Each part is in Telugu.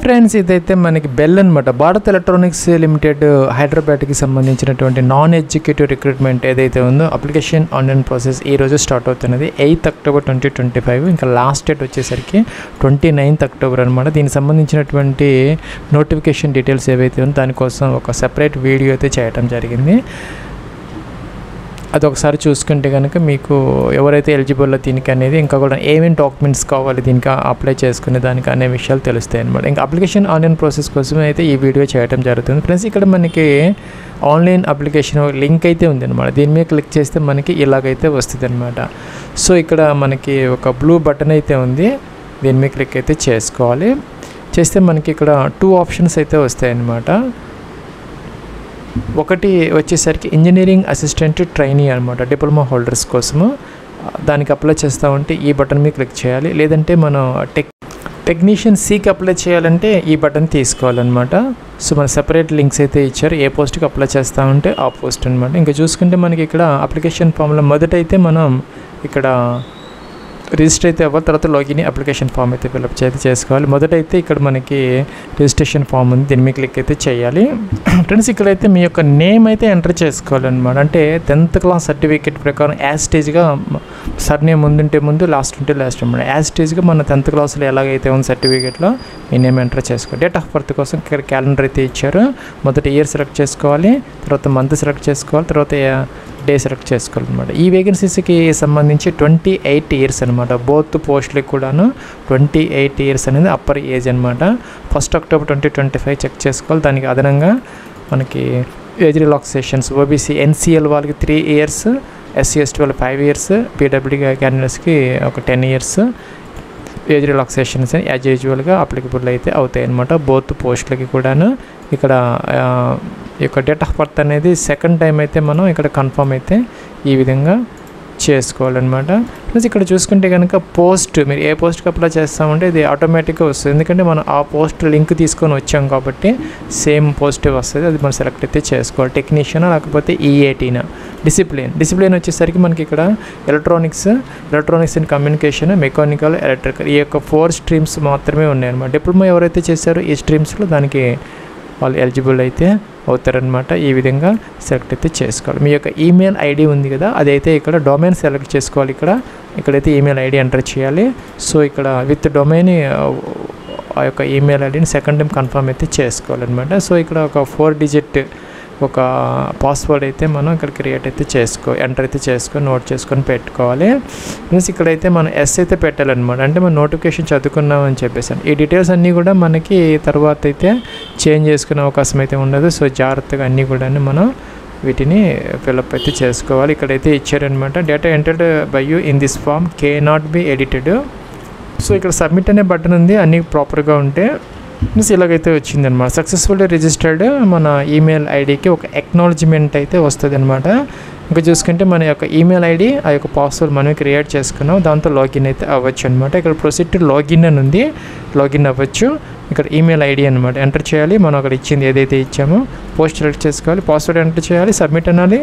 ఫ్రెండ్స్, ఇదైతే మనకి బెల్ అనమాట. భారత్ ఎలక్ట్రానిక్స్ లిమిటెడ్ హైదరాబాద్కి సంబంధించినటువంటి నాన్ ఎగ్జిక్యూటివ్ రిక్రూట్మెంట్ ఏదైతే ఉందో అప్లికేషన్ ఆన్లైన్ ప్రాసెస్ ఈ రోజు స్టార్ట్ అవుతున్నది. 8th October 2025. ఇంకా లాస్ట్ డేట్ వచ్చేసరికి 29th October అనమాట. దీనికి సంబంధించినటువంటి నోటిఫికేషన్ డీటెయిల్స్ ఏవైతే ఉందో దానికోసం ఒక సెపరేట్ వీడియో అయితే చేయడం జరిగింది. అది ఒకసారి చూసుకుంటే కనుక మీకు ఎవరైతే ఎలిజిబుల్లో దీనికి అనేది ఇంకా కూడా ఏమేమి డాక్యుమెంట్స్ కావాలి దీనికి అప్లై చేసుకునే దానికి అనే విషయాలు తెలుస్తాయి అనమాట. ఇంకా అప్లికేషన్ ఆన్లైన్ ప్రాసెస్ కోసం అయితే ఈ వీడియో చేయడం జరుగుతుంది. ఫ్రెండ్స్, ఇక్కడ మనకి ఆన్లైన్ అప్లికేషన్ లింక్ అయితే ఉంది అనమాట. దీని మీద క్లిక్ చేస్తే మనకి ఇలాగైతే వస్తుంది అనమాట. సో ఇక్కడ మనకి ఒక బ్లూ బటన్ అయితే ఉంది, దీని మీద క్లిక్ అయితే చేసుకోవాలి. చేస్తే మనకి ఇక్కడ 2 ఆప్షన్స్ అయితే వస్తాయి అన్నమాట. ఒకటి వచ్చేసరికి ఇంజనీరింగ్ అసిస్టెంట్ ట్రైనీ అనమాట, డిప్లొమా హోల్డర్స్ కోసము. దానికి అప్లై చేస్తూ ఉంటే ఈ బటన్ మీద క్లిక్ చేయాలి. లేదంటే మనం టెక్నీషియన్ సికి అప్లై చేయాలంటే ఈ బటన్ తీసుకోవాలన్నమాట. సో మన సెపరేట్ లింక్స్ అయితే ఇచ్చారు. ఏ పోస్ట్కి అప్లై చేస్తూ ఉంటే ఆ పోస్ట్ అనమాట. ఇంకా చూసుకుంటే మనకి ఇక్కడ అప్లికేషన్ ఫామ్లో మొదటైతే మనం ఇక్కడ రిజిస్టర్ అయితే అవ్వాలి. తర్వాత లాగిన్ అప్లికేషన్ ఫామ్ అయితే ఫిల్అప్ చేసుకోవాలి. మొదటైతే ఇక్కడ మనకి రిజిస్ట్రేషన్ ఫామ్ ఉంది, దీని మీద క్లిక్ అయితే చేయాలి. ఫ్రెండ్స్, ఇక్కడైతే మీ యొక్క నేమ్ అయితే ఎంటర్ చేసుకోవాలన్నమాట. అంటే 10th క్లాస్ సర్టిఫికేట్ ప్రకారం యాజ్ స్టేజ్గా సర్నేమ్ ముందుంటే ముందు, లాస్ట్ ఉంటే లాస్ట్ అనమాట. యాజ్ స్టేజ్గా మన 10th క్లాస్లో ఎలాగైతే ఉంది సర్టిఫికేట్లో మీ నేమ్ ఎంటర్ చేసుకోవాలి. డేట్ ఆఫ్ బర్త్ కోసం ఇక్కడ క్యాలెండర్ అయితే ఇచ్చారు. మొదట ఇయర్ సెలెక్ట్ చేసుకోవాలి, తర్వాత మంత్ సెలెక్ట్ చేసుకోవాలి, తర్వాత డే సెలెక్ట్ చేసుకోవాలన్నమాట. ఈ వేకెన్సీస్కి సంబంధించి 28 years అనమాట. బోత్ పోస్టులకు కూడాను 28 years అనేది అప్పర్ ఏజ్ అనమాట. 1st October 2025 చెక్ చేసుకోవాలి. దానికి అదనంగా మనకి ఏజ్ రిలాక్సేషన్స్ ఓబీసీ ఎన్సీఎల్ వాళ్ళకి 3 years, SC ST వాళ్ళకి 5 years, పీడబ్ల్యూడీ క్యాండిడేట్స్కి ఒక 10 years ఏజ్ రిలాక్సేషన్స్ యాజ్ యూజువల్గా అప్లికబుల్ అయితే అవుతాయి అనమాట బోత్ పోస్టులకి కూడాను. ఇక్కడ ఈ యొక్క డేట్ ఆఫ్ బర్త్ అనేది సెకండ్ టైం అయితే మనం ఇక్కడ కన్ఫర్మ్ అయితే ఈ విధంగా చేసుకోవాలన్నమాట. ప్లస్ ఇక్కడ చూసుకుంటే కనుక పోస్ట్ మీరు ఏ పోస్ట్కి అప్లై చేస్తామంటే ఇది ఆటోమేటిక్గా వస్తుంది. ఎందుకంటే మనం ఆ పోస్ట్ లింక్ తీసుకొని వచ్చాం కాబట్టి సేమ్ పోస్టే వస్తుంది. అది మనం సెలెక్ట్ అయితే చేసుకోవాలి. టెక్నీషియన్ లేకపోతే ఈఏటీనా. డిసిప్లిన్ వచ్చేసరికి మనకి ఇక్కడ electronics and communication, mechanical, electrical ఈ యొక్క 4 streams మాత్రమే ఉన్నాయన్నమాట. డిప్లొమా ఎవరైతే చేశారో ఈ స్ట్రీమ్స్లో దానికి వాళ్ళు ఎలిజిబుల్ అయితే అవుతారనమాట. ఈ విధంగా సెలెక్ట్ అయితే చేసుకోవాలి. మీ యొక్క ఈమెయిల్ ఐడి ఉంది కదా, అదైతే ఇక్కడ డొమైన్ సెలెక్ట్ చేసుకోవాలి. ఇక్కడైతే ఈమెయిల్ ఐడి ఎంటర్ చేయాలి. సో ఇక్కడ విత్ డొమైన్ ఆ యొక్క ఈమెయిల్ ఐడిని సెకండ్ టైం కన్ఫర్మ్ అయితే చేసుకోవాలన్నమాట. సో ఇక్కడ ఒక 4 digit ఒక పాస్వర్డ్ అయితే మనం ఇక్కడ క్రియేట్ అయితే ఎంటర్ అయితే చేసుకొని నోట్ చేసుకొని పెట్టుకోవాలి. ప్లస్ ఇక్కడైతే మనం ఎస్ అయితే పెట్టాలన్నమాట. అంటే మనం నోటిఫికేషన్ చదువుకున్నామని చెప్పేసాను. ఈ డీటెయిల్స్ అన్నీ కూడా మనకి తర్వాత అయితే చేంజ్ చేసుకునే అవకాశం అయితే ఉండదు. సో జాగ్రత్తగా అన్నీ కూడా మనం వీటిని ఫిల్అప్ అయితే చేసుకోవాలి. ఇక్కడైతే ఇచ్చారనమాట. Data entered by you in this form cannot be edited. So ఇక్కడ సబ్మిట్ అనే బటన్ ఉంది, అన్నీ ప్రాపర్గా ఉంటే మీన్స్ ఇలాగైతే వచ్చిందనమాట. సక్సెస్ఫుల్లీ రిజిస్టర్డ్ మన ఈమెయిల్ ఐడికి ఒక ఎక్నాలజ్మెంట్ అయితే వస్తుంది అనమాట. ఇంకా చూసుకుంటే మన యొక్క ఈమెయిల్ ఐడి ఆ యొక్క పాస్వర్డ్ మనం క్రియేట్ చేసుకున్నాం, దాంతో లాగిన్ అయితే అవ్వచ్చు అనమాట. ఇక్కడ ప్రొసీడ్ టు లాగిన్ అని ఉంది, లాగిన్ అవ్వచ్చు. ఇక్కడ ఈమెయిల్ ఐడి అనమాట ఎంటర్ చేయాలి. మనం అక్కడ ఇచ్చింది ఏదైతే ఇచ్చామో పోస్ట్ సెలెక్ట్ చేసుకోవాలి, పాస్వర్డ్ ఎంటర్ చేయాలి, సబ్మిట్ అనాలి.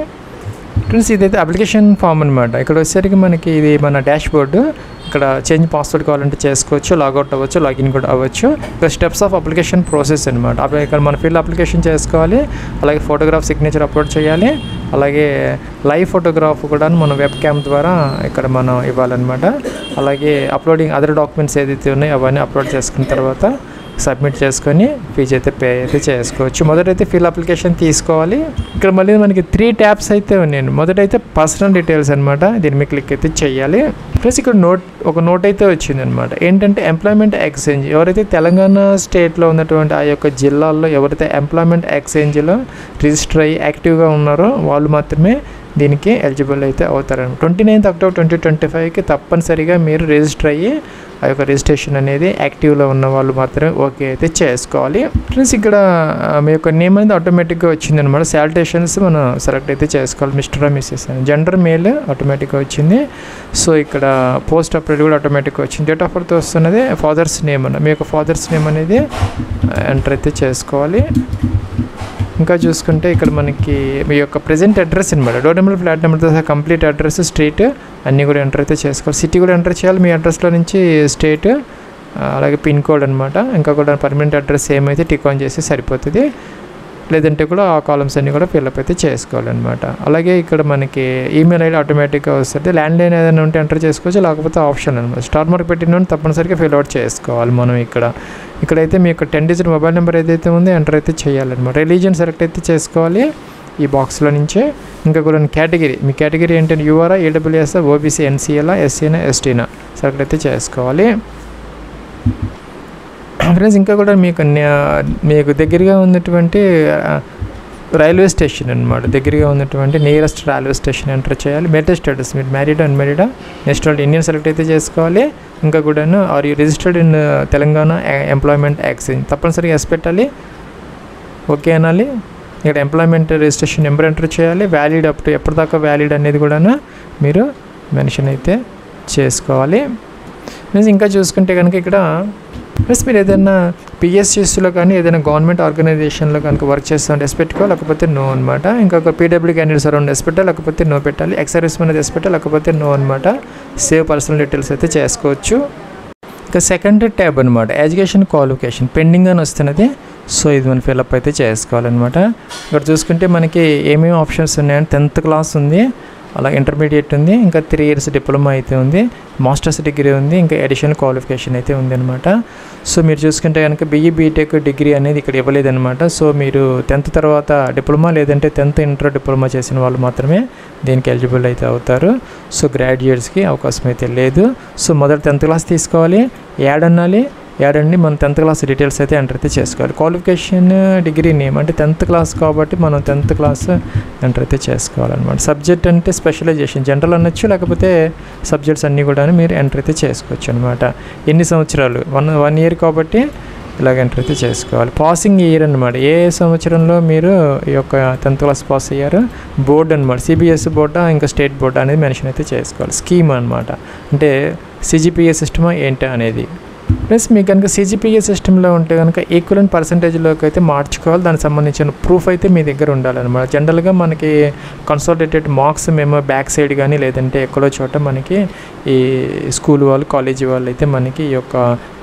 ఫ్రెండ్స్, ఇదైతే అప్లికేషన్ ఫామ్ అనమాట. ఇక్కడ వచ్చేసరికి మనకి ఇది మన డాష్ బోర్డు. ఇక్కడ చేంజ్ పాస్వర్డ్ కావాలంటే చేసుకోవచ్చు, లాగౌట్ అవ్వచ్చు, లాగిన్ కూడా అవ్వచ్చు. ఇక్కడ స్టెప్స్ ఆఫ్ అప్లికేషన్ ప్రాసెస్ అనమాట. ఇక్కడ మన ఫీల్డ్ అప్లికేషన్ చేసుకోవాలి, అలాగే ఫోటోగ్రాఫ్ సిగ్నేచర్ అప్లోడ్ చేయాలి, అలాగే లైవ్ ఫోటోగ్రాఫ్ కూడా మనం వెబ్ క్యామ్ ద్వారా ఇక్కడ మనం ఇవ్వాలన్నమాట. అలాగే అప్లోడింగ్ అదర్ డాక్యుమెంట్స్ ఏదైతే ఉన్నాయో అవన్నీ అప్లోడ్ చేసుకున్న తర్వాత సబ్మిట్ చేసుకొని ఫీజు అయితే పే అయితే చేసుకోవచ్చు. మొదటైతే ఫిల్ అప్లికేషన్ తీసుకోవాలి. ఇక్కడ మళ్ళీ మనకి 3 tabs అయితే ఉన్నాయి. మొదటైతే పర్సనల్ డీటెయిల్స్ అనమాట, దీని మీద క్లిక్ అయితే చేయాలి. ప్లస్ ఇక్కడ ఒక నోట్ అయితే వచ్చింది అనమాట. ఏంటంటే ఎంప్లాయ్మెంట్ ఎక్స్చేంజ్ ఎవరైతే తెలంగాణ స్టేట్లో ఉన్నటువంటి ఆ యొక్క జిల్లాల్లో ఎవరైతే ఎంప్లాయ్మెంట్ ఎక్స్చేంజ్లో రిజిస్టర్ అయ్యి యాక్టివ్గా ఉన్నారో వాళ్ళు మాత్రమే దీనికి ఎలిజిబుల్ అయితే అవుతారనమాట. 29th October 2025కి తప్పనిసరిగా మీరు రిజిస్టర్ అయ్యి ఆ యొక్క రిజిస్ట్రేషన్ అనేది యాక్టివ్లో ఉన్న వాళ్ళు మాత్రమే ఓకే అయితే చేసుకోవాలి. ఫ్రెండ్స్, ఇక్కడ మీ యొక్క నేమ్ అనేది ఆటోమేటిక్గా వచ్చిందనమాట. శాలిటేషన్స్ మనం సెలెక్ట్ అయితే చేసుకోవాలి, మిస్టర్ మిస్సెస్ అని. జెండర్ మేల్ ఆటోమేటిక్గా వచ్చింది. సో ఇక్కడ పోస్ట్ అప్డేట్ కూడా ఆటోమేటిక్గా వచ్చింది. డేట్ ఆఫ్ బర్త్ వస్తున్నది ఫాదర్స్ నేమ్ అన్న, మీ యొక్క ఫాదర్స్ నేమ్ అనేది ఎంటర్ అయితే చేసుకోవాలి. ఇంకా చూసుకుంటే ఇక్కడ మనకి మీ యొక్క ప్రెజెంట్ అడ్రస్ అనమాట, డోర్ నెంబర్, ఫ్లాట్ నెంబర్తో సహా కంప్లీట్ అడ్రస్, స్ట్రీట్ అన్నీ కూడా ఎంటర్ అయితే చేసుకోవాలి. సిటీ కూడా ఎంటర్ చేయాలి, మీ అడ్రస్లో నుంచి స్టేట్ అలాగే పిన్ కోడ్ అనమాట. ఇంకా కూడా పర్మనెంట్ అడ్రస్ ఏమైతే టిక్ ఆన్ చేసి సరిపోతుంది, లేదంటే కూడా ఆ కాలమ్స్ అన్నీ కూడా ఫిల్అప్ అయితే చేసుకోవాలన్నమాట. అలాగే ఇక్కడ మనకి ఈమెయిల్ ఐడి ఆటోమేటిక్గా వస్తుంది. ల్యాండ్లైన్ ఏదైనా ఉంటే ఎంటర్ చేసుకోవచ్చు, లేకపోతే ఆప్షన్ అనమాట. స్టార్ మార్క్ పెట్టిన తప్పనిసరిగా ఫిల్అవుట్ చేసుకోవాలి మనం. ఇక్కడైతే మీ యొక్క 10 డిజిట్ మొబైల్ నెంబర్ ఏదైతే ఉందో ఎంటర్ అయితే చేయాలన్నమాట. రిలీజియన్ సెలెక్ట్ అయితే చేసుకోవాలి ఈ బాక్స్లో నుంచే. ఇంకా కూడా కేటగిరీ, మీ కేటగిరీ ఏంటంటే యూఆర్ఆ, ఏడబ్ల్యూఎస్, ఓబీసీ, ఎన్సీఎల్, ఎస్సీనా, ఎస్టీనా సెలెక్ట్ అయితే చేసుకోవాలి ఫ్రెండ్స్. ఇంకా కూడా మీకు దగ్గరగా ఉన్నటువంటి రైల్వే స్టేషన్ అనమాట, దగ్గరగా ఉన్నటువంటి నియరెస్ట్ రైల్వే స్టేషన్ ఎంటర్ చేయాలి. మ్యారిటల్ స్టేటస్, మీరు మ్యారీడా అన్మ్యారీడా, నెక్స్ట్ ఇండియన్ సెలెక్ట్ అయితే చేసుకోవాలి. ఇంకా కూడాను are you registered in Telangana employment exchange తప్పనిసరిగా ఎస్ పెట్టాలి, ఓకే అనాలి. ఇక్కడ ఎంప్లాయ్మెంట్ రిజిస్ట్రేషన్ నెంబర్ ఎంటర్ చేయాలి. వ్యాలిడ్ అప్ టు ఎప్పటిదాకా వ్యాలిడ్ అనేది కూడా మీరు మెన్షన్ అయితే చేసుకోవాలి. మీన్స్ ఇంకా చూసుకుంటే కనుక ఇక్కడ ప్లస్ మీరు ఏదైనా పిఎస్సిస్లో కానీ ఏదైనా గవర్నమెంట్ ఆర్గనైజేషన్లో కనుక వర్క్ చేస్తుంటే ఎస్ పెట్టుకోవాలి, లేకపోతే నో అనమాట. ఇంకొక పీడబ్ల్యూ క్యాండిడేట్స్ అరౌండ్ ఎస్ పెట్టాలి, లేకపోతే నో పెట్టాలి. ఎక్స్ సర్వీస్ అనేది ఎస్ పెట్టాలి, లేకపోతే నో అనమాట. సేవ్ పర్సనల్ డీటెయిల్స్ అయితే చేసుకోవచ్చు. ఇంకా సెకండ్ ట్యాబ్ అనమాట, ఎడ్యుకేషన్ క్వాలిఫికేషన్ పెండింగ్ అని వస్తున్నది. సో ఇది మనం ఫిల్అప్ అయితే చేసుకోవాలన్నమాట. ఇక్కడ చూసుకుంటే మనకి ఏమేమి ఆప్షన్స్ ఉన్నాయంటే 10th క్లాస్ ఉంది, అలాగే ఇంటర్మీడియట్ ఉంది, ఇంకా 3 years డిప్లొమా అయితే ఉంది, మాస్టర్స్ డిగ్రీ ఉంది, ఇంకా అడిషనల్ క్వాలిఫికేషన్ అయితే ఉంది అనమాట. సో మీరు చూసుకుంటే కనుక బీఈ బీటెక్ డిగ్రీ అనేది ఇక్కడ ఇవ్వలేదన్నమాట. సో మీరు 10th తర్వాత డిప్లొమా లేదంటే 10th ఇంటర్ డిప్లొమా చేసిన వాళ్ళు మాత్రమే దీనికి ఎలిజిబుల్ అయితే అవుతారు. సో గ్రాడ్యుయేట్స్కి అవకాశం అయితే లేదు. సో మొదట 10th క్లాస్ తీసుకోవాలి, యాడ్ అనాలి. యాడండి మన 10th క్లాస్ డీటెయిల్స్ అయితే ఎంటర్ అయితే చేసుకోవాలి. క్వాలిఫికేషన్ డిగ్రీ నేమ్ అంటే 10th క్లాస్ కాబట్టి మనం 10th క్లాస్ ఎంటర్ అయితే చేసుకోవాలన్నమాట. సబ్జెక్ట్ అంటే స్పెషలైజేషన్ జనరల్ అనొచ్చు, లేకపోతే సబ్జెక్ట్స్ అన్నీ కూడా మీరు ఎంటర్ అయితే చేసుకోవచ్చు అనమాట. ఎన్ని సంవత్సరాలు, 1 year కాబట్టి ఇలాగ ఎంటర్ అయితే చేసుకోవాలి. పాసింగ్ ఇయర్ అనమాట, ఏ సంవత్సరంలో మీరు ఈ యొక్క 10th క్లాస్ పాస్ అయ్యారు. బోర్డు అనమాట, సిబిఎస్ఈ బోర్డా ఇంకా స్టేట్ బోర్డా అనేది మెన్షన్ అయితే చేసుకోవాలి. స్కీమ్ అనమాట, అంటే సిజిపిఏ సిస్టమా ఏంటి అనేది. ప్లస్ మీకు కనుక సిజిపిఏ సిస్టంలో ఉంటే కనుక ఈక్వలెంట్ పర్సంటేజ్లోకి అయితే మార్చుకోవాలి. దానికి సంబంధించిన ప్రూఫ్ అయితే మీ దగ్గర ఉండాలన్నమాట. జనరల్గా మనకి కన్సాలిడేటెడ్ మార్క్స్ మేము బ్యాక్ సైడ్ కానీ లేదంటే ఎక్కడో చోట మనకి ఈ స్కూల్ వాళ్ళు కాలేజీ వాళ్ళు అయితే మనకి ఈ యొక్క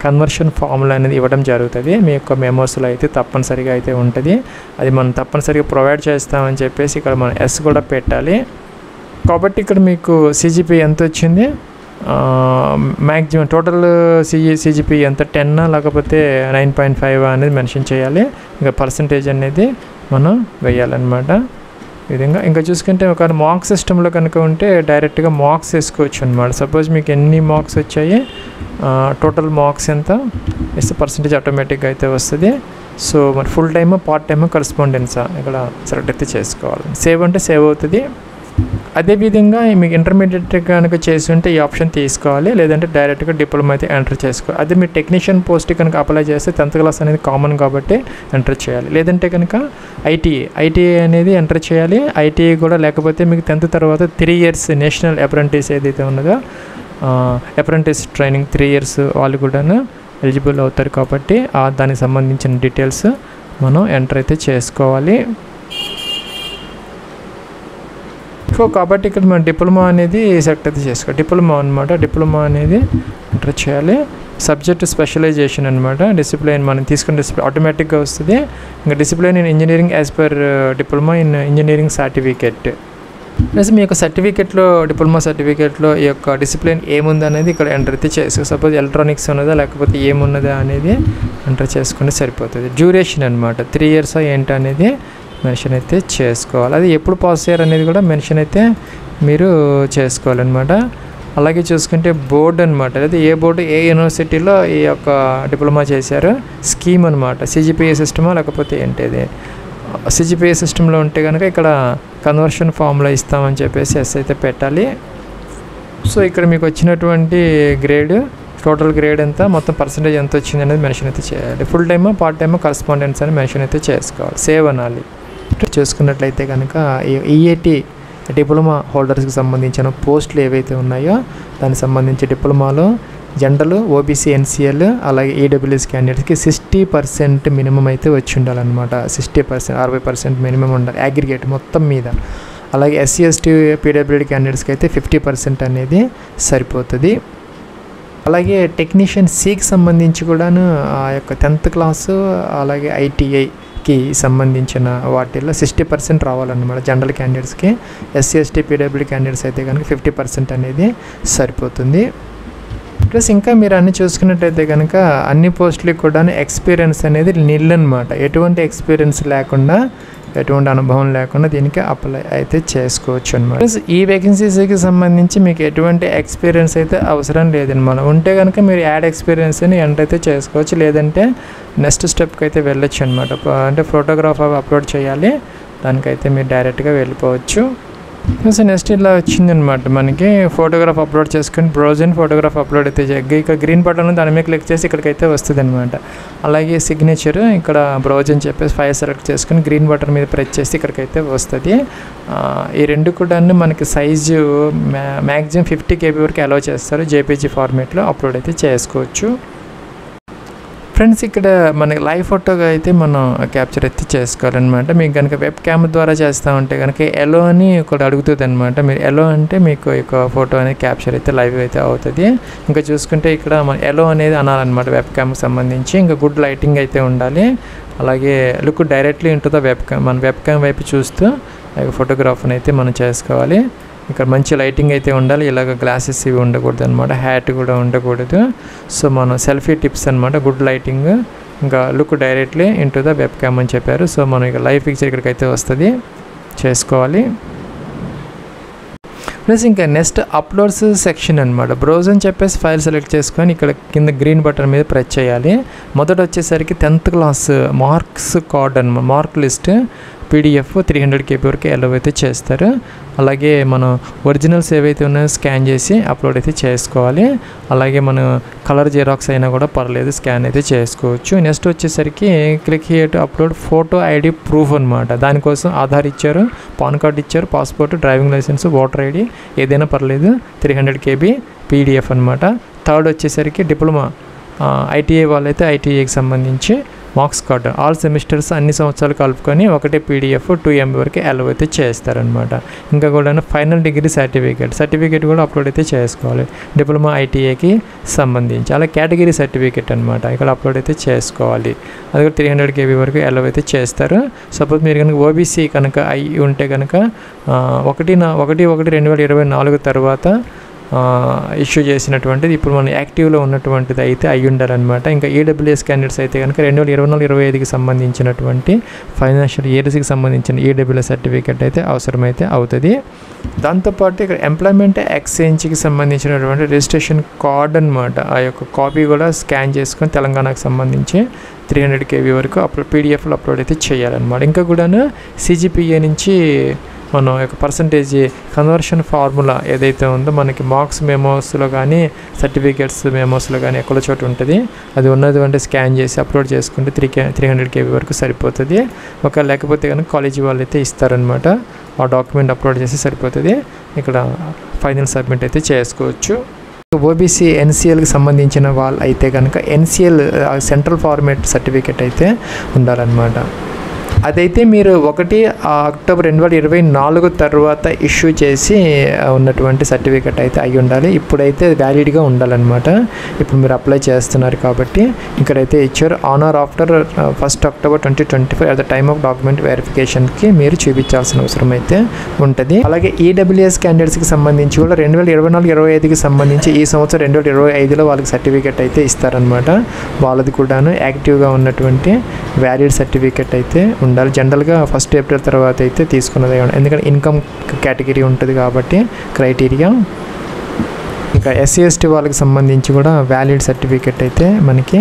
కన్వర్షన్ ఫార్ములా అనేది ఇవ్వడం జరుగుతుంది. మీ యొక్క మెమోస్లో అయితే తప్పనిసరిగా అయితే ఉంటుంది. అది మనం తప్పనిసరిగా ప్రొవైడ్ చేస్తామని చెప్పేసి ఇక్కడ మనం ఎస్ కూడా పెట్టాలి. కాబట్టి ఇక్కడ మీకు సిజిపి ఎంత వచ్చింది, మ్యాక్సిమం టోటల్ సిజిపి ఎంత 10 లేకపోతే 9.5 అనేది మెన్షన్ చేయాలి. ఇంకా పర్సంటేజ్ అనేది మనం వేయాలన్నమాట ఈ విధంగా. ఇంకా చూసుకుంటే ఒక మార్క్స్ సిస్టంలో కనుక ఉంటే డైరెక్ట్గా మార్క్స్ వేసుకోవచ్చు అనమాట. సపోజ్ మీకు ఎన్ని మార్క్స్ వచ్చాయి, టోటల్ మార్క్స్ ఎంత ఇస్తే పర్సంటేజ్ ఆటోమేటిక్గా అయితే వస్తుంది. సో మరి ఫుల్ టైమ్ పార్ట్ టైమ్ కరెస్పాండెన్సా ఇక్కడ సెలెక్ట్ అయితే చేసుకోవాలి. సేవ్ అంటే సేవ్ అవుతుంది. అదేవిధంగా మీకు ఇంటర్మీడియట్ కనుక చేసి ఉంటే ఈ ఆప్షన్ తీసుకోవాలి, లేదంటే డైరెక్ట్గా డిప్లొమా అయితే ఎంటర్ చేసుకోవాలి. అదే మీరు టెక్నీషియన్ పోస్ట్ కనుక అప్లై చేస్తే 10th క్లాస్ అనేది కామన్ కాబట్టి ఎంటర్ చేయాలి. లేదంటే కనుక ఐటీఐ అనేది ఎంటర్ చేయాలి. ఐటీఐ కూడా లేకపోతే మీకు 10th తర్వాత 3 years నేషనల్ అప్రెంటిస్ ఏదైతే ఉన్నదో అప్రెంటిస్ ట్రైనింగ్ 3 years వాళ్ళు కూడా ఎలిజిబుల్ అవుతారు. కాబట్టి దానికి సంబంధించిన డీటెయిల్స్ మనం ఎంటర్ అయితే చేసుకోవాలి. కాబట్టి ఇక్కడ మనం డిప్లొమా అనేది సెలెక్ట్ అయితే చేసుకోవాలి. డిప్లొమా అనమాట, డిప్లొమా అనేది ఎంటర్ చేయాలి. సబ్జెక్ట్ స్పెషలైజేషన్ అనమాట. డిసిప్లిన్ మనం తీసుకున్న డిసిప్లిన్ ఆటోమేటిక్గా వస్తుంది. ఇంకా discipline in engineering as per diploma in engineering certificate. Plus మీ యొక్క సర్టిఫికేట్లో డిప్లొమా సర్టిఫికేట్లో ఈ యొక్క డిసిప్లిన్ ఏముంది అనేది ఇక్కడ ఎంటర్ అయితే చేసుకోవాలి. సపోజ్ ఎలక్ట్రానిక్స్ ఉన్నదా లేకపోతే ఏమున్నదా అనేది ఎంటర్ చేసుకుంటే సరిపోతుంది. డ్యూరేషన్ అనమాట, 3 years ఏంటి అనేది మెన్షన్ అయితే చేసుకోవాలి. అది ఎప్పుడు పాస్ అయ్యారు అనేది కూడా మెన్షన్ అయితే మీరు చేసుకోవాలన్నమాట. అలాగే చూసుకుంటే బోర్డు అనమాట, లేదా ఏ బోర్డు ఏ యూనివర్సిటీలో ఈ యొక్క డిప్లొమా చేశారు. స్కీమ్ అనమాట, సిజిపిఏ సిస్టమా లేకపోతే ఏంటిది. సిజిపిఏ సిస్టంలో ఉంటే కనుక ఇక్కడ కన్వర్షన్ ఫార్ములా ఇస్తామని చెప్పేసి ఎస్ అయితే పెట్టాలి. సో ఇక్కడ మీకు వచ్చినటువంటి గ్రేడ్, టోటల్ గ్రేడ్ ఎంత, మొత్తం పర్సంటేజ్ ఎంత వచ్చింది అనేది మెన్షన్ అయితే చేయాలి. Full time part time correspondence అని మెన్షన్ అయితే చేసుకోవాలి. సేవ్ అనాలి. చూసుకున్నట్లయితే కనుక ఈఏటి డిప్లొమా హోల్డర్స్కి సంబంధించిన పోస్టులు ఏవైతే ఉన్నాయో దానికి సంబంధించి డిప్లొమాలో జనరల్, ఓబీసీ, ఎన్సీఎల్ అలాగే ఈడబ్ల్యూఎస్ క్యాండిడేట్స్కి 60% మినిమం అయితే వచ్చి ఉండాలన్నమాట. 60%, 60% మినిమం ఉండాలి అగ్రిగేట్ మొత్తం మీద. అలాగే ఎస్సీ, ఎస్టీ, పీడబ్ల్యూడీ క్యాండిడేట్స్కి అయితే 50% అనేది సరిపోతుంది. అలాగే టెక్నీషియన్ సికి సంబంధించి కూడాను ఆ యొక్క 10th క్లాసు అలాగే ITIకి సంబంధించిన వాటిల్లో 60% రావాలన్నమాట జనరల్ క్యాండిడేట్స్కి. SC ST PWD క్యాండిడేట్స్ అయితే కనుక 50% అనేది సరిపోతుంది. ప్లస్ ఇంకా మీరు అన్ని చూసుకున్నట్టయితే కనుక అన్ని పోస్టులకి కూడా ఎక్స్పీరియన్స్ అనేది నిల్ అనమాట. ఎటువంటి ఎక్స్పీరియన్స్ లేకుండా, ఎటువంటి అనుభవం లేకుండా దీనికి అప్లై అయితే చేసుకోవచ్చు అనమాట. ప్లస్ ఈ వేకెన్సీస్కి సంబంధించి మీకు ఎటువంటి ఎక్స్పీరియన్స్ అయితే అవసరం లేదనమాట. ఉంటే కనుక మీరు యాడ్ ఎక్స్పీరియన్స్ అని ఎంటర్ అయితే చేసుకోవచ్చు, లేదంటే నెక్స్ట్ స్టెప్కి అయితే వెళ్ళొచ్చు అనమాట. అంటే ఫోటోగ్రాఫ్ అప్లోడ్ చేయాలి, దానికైతే మీరు డైరెక్ట్గా వెళ్ళిపోవచ్చు. సో నెక్స్ట్ ఇలా వచ్చిందనమాట మనకి ఫోటోగ్రాఫ్ అప్లోడ్ చేసుకుని బ్రౌజర్ ఫోటోగ్రాఫ్ అప్లోడ్ అయితే ఇక్కడ గ్రీన్ బటన్ దాని మీద క్లిక్ చేసి ఇక్కడికైతే వస్తుంది అనమాట. అలాగే సిగ్నేచర్ ఇక్కడ బ్రౌజ్ అని చెప్పేసి ఫైల్ సెలెక్ట్ చేసుకుని గ్రీన్ బటన్ మీద ప్రెస్ చేసి ఇక్కడికైతే వస్తుంది. ఈ రెండు కూడా మనకి సైజు మ్యాక్సిమం 50 KB వరకు అలౌ చేస్తారు. JPG ఫార్మేట్లో అప్లోడ్ అయితే చేసుకోవచ్చు. ఫ్రెండ్స్ ఇక్కడ మనకి లైవ్ ఫోటోగా అయితే మనం క్యాప్చర్ అయితే చేసుకోవాలన్నమాట. మీకు కనుక వెబ్ క్యామ్ ద్వారా చేస్తూ ఉంటే కనుక ఎలో అని ఒకటి అడుగుతుంది అనమాట. మీరు ఎలో అంటే మీకు ఒక ఫోటో అనేది క్యాప్చర్ అయితే లైవ్ అయితే అవుతుంది. ఇంకా చూసుకుంటే ఇక్కడ మన ఎలో అనేది అనాలన్నమాట వెబ్ క్యామ్కి సంబంధించి. ఇంకా గుడ్ లైటింగ్ అయితే ఉండాలి. అలాగే లుక్ డైరెక్ట్లీ ఉంటుందో వెబ్ క్యామ్, మన వెబ్ క్యామ్ వైపు చూస్తూ ఫోటోగ్రాఫ్ని అయితే మనం చేసుకోవాలి. ఇక్కడ మంచి లైటింగ్ అయితే ఉండాలి. ఇలాగ గ్లాసెస్ ఇవి ఉండకూడదు అనమాట, హ్యాట్ కూడా ఉండకూడదు. సో మనం సెల్ఫీ టిప్స్ అనమాట, గుడ్ లైటింగ్, ఇంకా look directly into the web cam అని చెప్పారు. సో మనం ఇక లైవ్ పిక్చర్ ఇక్కడికైతే వస్తుంది, చేసుకోవాలి. ప్లస్ ఇంకా నెక్స్ట్ అప్లోడ్స్ సెక్షన్ అనమాట. బ్రౌజ్ అని చెప్పేసి ఫైల్ సెలెక్ట్ చేసుకొని ఇక్కడ కింద గ్రీన్ బటన్ మీద ప్రెస్ చేయాలి. మొదట వచ్చేసరికి 10th క్లాస్ మార్క్స్ కార్డ్ అనమాట, మార్క్ లిస్ట్ PDF 300 KB వరకు అలౌ అయితే చేస్తారు. అలాగే మనం ఒరిజినల్స్ ఏవైతే ఉన్నాయో స్కాన్ చేసి అప్లోడ్ అయితే చేసుకోవాలి. అలాగే మనం కలర్ జిరాక్స్ అయినా కూడా పర్లేదు, స్కాన్ అయితే చేసుకోవచ్చు. నెక్స్ట్ వచ్చేసరికి click here to upload photo ID proof అనమాట. దానికోసం ఆధార్ ఇచ్చారు, పాన్ కార్డ్ ఇచ్చారు, passport, driving licence, voter ID ఏదైనా పర్లేదు. 300 KB PDF అనమాట. థర్డ్ వచ్చేసరికి డిప్లొమా ITI వాళ్ళైతే ITIకి సంబంధించి మార్క్స్ కార్డు ఆల్ సెమిస్టర్స్ అన్ని సంవత్సరాలు కలుపుకొని ఒకటే PDF 2 MB వరకు అలౌ అయితే చేస్తారనమాట. ఇంకా కూడా ఫైనల్ డిగ్రీ సర్టిఫికేట్ కూడా అప్లోడ్ అయితే చేసుకోవాలి డిప్లొమా ITIకి సంబంధించి. అలా కేటగిరీ సర్టిఫికేట్ అనమాట ఇక్కడ అప్లోడ్ అయితే చేసుకోవాలి. అది కూడా 300 KB వరకు అలౌ అయితే చేస్తారు. సపోజ్ మీరు కనుక OBC కనుక అయి ఉంటే కనుక 1/1/2024 తర్వాత ఇష్యూ చేసినటువంటిది ఇప్పుడు మన యాక్టివ్లో ఉన్నటువంటిది అయితే అయి ఉండాలన్నమాట. ఇంకా EWS క్యాండిడేట్స్ అయితే కనుక 2024-25కి సంబంధించినటువంటి ఫైనాన్షియల్ ఇయర్స్కి సంబంధించిన EWS సర్టిఫికేట్ అయితే అవసరమైతే అవుతుంది. దాంతోపాటు ఇక్కడ ఎంప్లాయ్మెంట్ ఎక్స్చేంజ్కి సంబంధించినటువంటి రిజిస్ట్రేషన్ కార్డ్ అనమాట. ఆ యొక్క కాపీ కూడా స్కాన్ చేసుకొని తెలంగాణకు సంబంధించి 300 KB వరకు PDFలో అప్లోడ్ అయితే చేయాలన్నమాట. ఇంకా కూడాను CGPA నుంచి మనం యొక్క పర్సంటేజ్ కన్వర్షన్ ఫార్ములా ఏదైతే ఉందో మనకి మార్క్స్ మెమోస్లో కానీ సర్టిఫికేట్స్ మెమోస్లో కానీ ఎక్కడో చోట ఉంటుంది. అది ఉన్నది అంటే స్కాన్ చేసి అప్లోడ్ చేసుకుంటే 300 KB వరకు సరిపోతుంది. ఒక లేకపోతే కనుక కాలేజీ వాళ్ళు అయితే ఇస్తారనమాట. ఆ డాక్యుమెంట్ అప్లోడ్ చేసి సరిపోతుంది. ఇక్కడ ఫైనల్ సబ్మిట్ అయితే చేసుకోవచ్చు. OBC NCLకి సంబంధించిన వాళ్ళు అయితే కనుక NCL సెంట్రల్ ఫార్మేట్ సర్టిఫికేట్ అయితే ఉండాలన్నమాట. అదైతే మీరు 1 అక్టోబర్ 2024 తర్వాత ఇష్యూ చేసి ఉన్నటువంటి సర్టిఫికేట్ అయితే అయి ఉండాలి. ఇప్పుడైతే వ్యాలిడ్గా ఉండాలన్నమాట. ఇప్పుడు మీరు అప్లై చేస్తున్నారు కాబట్టి ఇక్కడైతే ఇచ్చారు on or after 1 October 2025 at the time of document వెరిఫికేషన్కి మీరు చూపించాల్సిన అవసరం అయితే ఉంటుంది. అలాగే EWS క్యాండిడేట్స్కి సంబంధించి కూడా 2024-25కి సంబంధించి ఈ సంవత్సరం 2025లో వాళ్ళకి సర్టిఫికేట్ అయితే ఇస్తారనమాట. వాళ్ళది కూడాను యాక్టివ్గా ఉన్నటువంటి వ్యాలిడ్ సర్టిఫికేట్ అయితే ఉండాలి. జనరల్గా 1 ఏప్రిల్ తర్వాత అయితే తీసుకున్నదే, ఎందుకంటే ఇన్కమ్ కేటగిరీ ఉంటుంది కాబట్టి క్రైటీరియా. ఇంకా SC ST వాళ్ళకి సంబంధించి కూడా వ్యాలిడ్ సర్టిఫికేట్ అయితే మనకి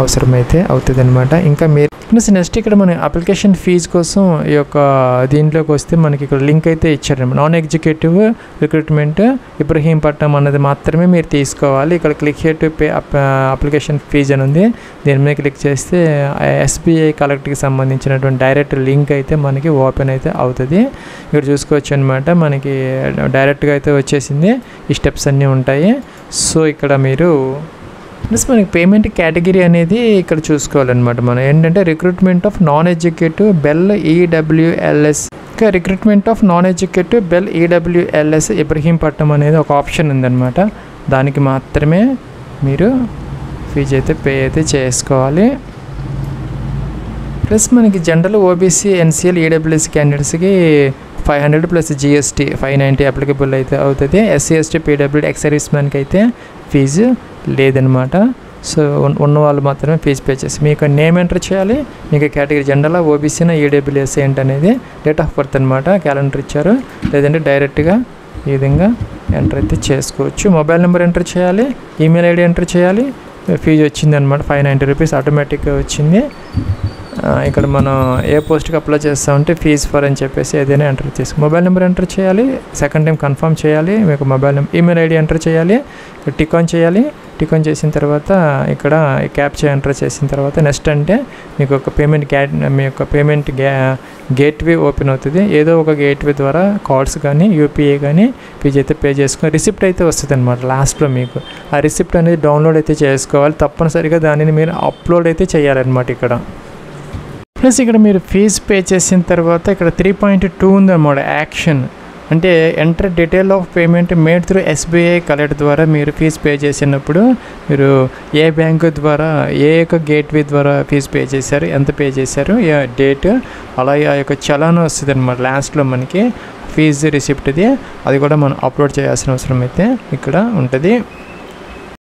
అవసరమైతే అవుతుంది అనమాట. ఇంకా మీరు నెక్స్ట్ ఇక్కడ మన అప్లికేషన్ ఫీజు కోసం ఈ యొక్క దీంట్లోకి వస్తే మనకి ఇక్కడ లింక్ అయితే ఇచ్చారనమాట. నాన్ ఎగ్జిక్యూటివ్ రిక్రూట్మెంట్ ఇబ్రహీంపట్నం అన్నది మాత్రమే మీరు తీసుకోవాలి. ఇక్కడ click here to pay application fee అని ఉంది. దీని మీద క్లిక్ చేస్తే SBI కలెక్ట్కి సంబంధించినటువంటి డైరెక్ట్ లింక్ అయితే మనకి ఓపెన్ అయితే అవుతుంది. ఇక్కడ చూసుకోవచ్చు అనమాట. మనకి డైరెక్ట్గా అయితే వచ్చేసింది. ఈ స్టెప్స్ అన్నీ ఉంటాయి. సో ఇక్కడ మీరు ప్లస్ మనకి పేమెంట్ కేటగిరీ అనేది ఇక్కడ చూసుకోవాలన్నమాట. మనం ఏంటంటే recruitment of non educative bell EWLS, ఇంకా recruitment of non educative bell EWLS Ibrahimpatnam అనేది ఒక ఆప్షన్ ఉందన్నమాట. దానికి మాత్రమే మీరు ఫీజు అయితే పే అయితే చేసుకోవాలి. ప్లస్ మనకి జనరల్ ఓబీసీ ఎన్సీఎల్ ఈడబ్ల్యూఎస్ క్యాండిడేట్స్కి 500 ప్లస్ జిఎస్టీ 590 అప్లికబుల్ అయితే అవుతుంది. SC ST PWD ex service మ్యాన్కి అయితే ఫీజు లేదనమాట. సో ఉన్న వాళ్ళు మాత్రమే ఫీజు పే చేసి మీకు నేమ్ ఎంటర్ చేయాలి. మీకు కేటగిరీ జనరల్ ఓబీసీనా ఈడబ్ల్యూఎస్ ఏంటనేది డేట్ ఆఫ్ బర్త్ అనమాట, క్యాలెండర్ ఇచ్చారు. లేదంటే డైరెక్ట్గా ఈ విధంగా ఎంటర్ అయితే చేసుకోవచ్చు. మొబైల్ నెంబర్ ఎంటర్ చేయాలి, ఈమెయిల్ ఐడి ఎంటర్ చేయాలి. ఫీజు వచ్చింది అనమాట, 590 రూపీస్ ఆటోమేటిక్గా వచ్చింది. ఇక్కడ మనం ఏ పోస్ట్కి అప్లై చేస్తామంటే ఫీజ్ ఫర్ అని చెప్పేసి ఏదైనా ఎంటర్ చేసి మొబైల్ నెంబర్ ఎంటర్ చేయాలి. సెకండ్ టైం కన్ఫర్మ్ చేయాలి. మీకు mobile number email ID enter చేయాలి. టిక్ ఆన్ చేయాలి. టిక్ ఆన్ చేసిన తర్వాత ఇక్కడ క్యాప్చా ఎంటర్ చేసిన తర్వాత నెక్స్ట్ అంటే మీకు ఒక మీ యొక్క పేమెంట్ గేట్వే ఓపెన్ అవుతుంది. ఏదో ఒక గేట్వే ద్వారా కార్డ్స్ కానీ యూపీఐ కానీ ఫీజు అయితే పే చేసుకొని రిసిప్ట్ అయితే వస్తుంది అనమాట. లాస్ట్లో మీకు ఆ రిసిప్ట్ అనేది డౌన్లోడ్ అయితే చేసుకోవాలి. తప్పనిసరిగా దానిని మీరు అప్లోడ్ అయితే చేయాలన్నమాట ఇక్కడ. ప్లస్ ఇక్కడ మీరు ఫీజు పే చేసిన తర్వాత ఇక్కడ 3.2 ఉందన్నమాట యాక్షన్. అంటే enter detail of payment made through SBI collect ద్వారా మీరు ఫీజు పే చేసినప్పుడు మీరు ఏ బ్యాంకు ద్వారా ఏ యొక్క గేట్వే ద్వారా ఫీజు పే చేశారు, ఎంత పే చేశారు, డేట్, అలాగే ఆ యొక్క చలానా వస్తుంది అనమాట. లాస్ట్లో మనకి ఫీజు రిసిప్ట్ది అది కూడా మనం అప్లోడ్ చేయాల్సిన అవసరం అయితే ఇక్కడ ఉంటుంది.